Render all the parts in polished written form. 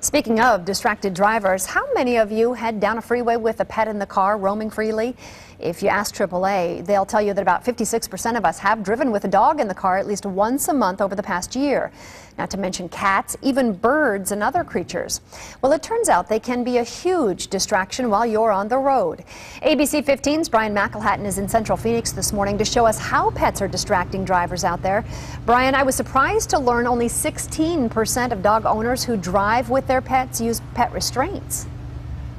Speaking of distracted drivers, how many of you head down a freeway with a pet in the car roaming freely? If you ask AAA, they'll tell you that about 56% of us have driven with a dog in the car at least once a month over the past year. Not to mention cats, even birds and other creatures. Well, it turns out they can be a huge distraction while you're on the road. ABC 15's Brian McElhatton is in Central Phoenix this morning to show us how pets are distracting drivers out there. Brian, I was surprised to learn only 16% of dog owners who drive with their pets use pet restraints.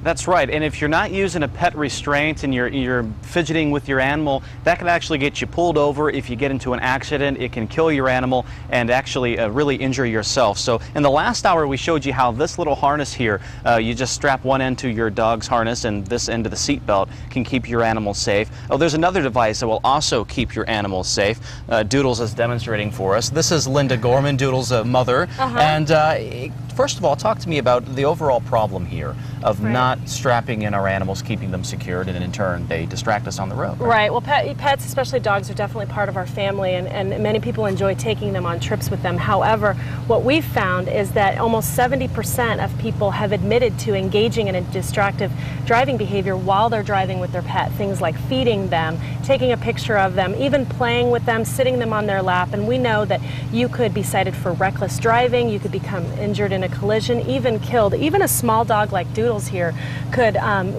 That's right, and if you're not using a pet restraint and you're fidgeting with your animal, that can actually get you pulled over. If you get into an accident, it can kill your animal and actually really injure yourself. So in the last hour, we showed you how this little harness here, you just strap one end to your dog's harness and this end to the seat belt can keep your animal safe. Oh, there's another device that will also keep your animal safe. Doodles is demonstrating for us. This is Linda Gorman, Doodles' mother. And first of all, talk to me about the overall problem here of not strapping in our animals, keeping them secured, and in turn they distract us on the road. Right. Well, pets, especially dogs, are definitely part of our family, and many people enjoy taking them on trips with them. However, what we've found is that almost 70% of people have admitted to engaging in a distractive driving behavior while they're driving with their pet. Things like feeding them, taking a picture of them, even playing with them, sitting them on their lap. And we know that you could be cited for reckless driving, you could become injured in a collision, even killed. Even a small dog like Doodles here could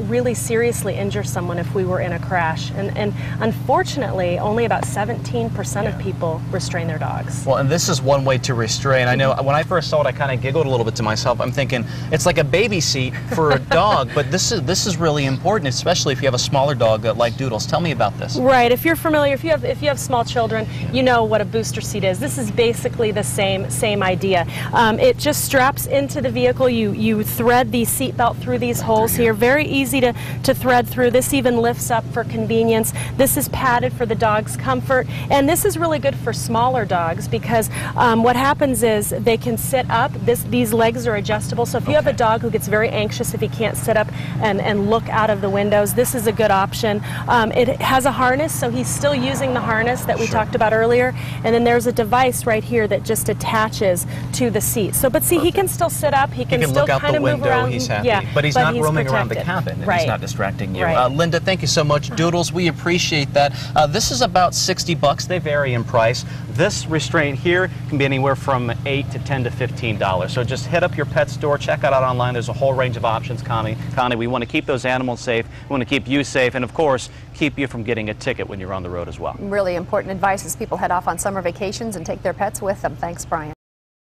really seriously injure someone if we were in a crash. And unfortunately, only about 17% of people restrain their dogs. Well, and this is one way to restrain. I know when I first saw it, I kind of giggled a little bit to myself. I'm thinking it's like a baby seat for a dog, but this is really important, especially if you have a smaller dog like Doodles. Tell me about this. Right. If you're familiar, if you have small children, you know what a booster seat is. This is basically the same idea. It just straps into the vehicle. You thread the seat belt through these holes here. Very easy to thread through. This even lifts up for convenience. This is padded for the dog's comfort, and this is really good for smaller dogs because what happens is they can sit up. These legs are adjustable, so if you have a dog who gets very anxious if he can't sit up and look out of the windows, this is a good option. It has a harness, so he's still using the harness that we talked about earlier, and then there's a device right here that just attaches to the seat. So, but see, he can still sit up. He can still look out kind the of move window. around. He's happy, yeah, but he's not roaming around the protected. cabin. And he's not distracting you. Linda, thank you so much. Doodles, we appreciate that. This is about $60. They vary in price. This restraint here can be anywhere from $8 to $10 to $15. So just hit up your pet store, check it out online. There's a whole range of options, Connie. We want to keep those animals safe. We want to keep you safe, and of course, keep you from getting a ticket when you're on the road as well. Really important advice as people head off on summer vacations and take their pets with them. Thanks, Brian.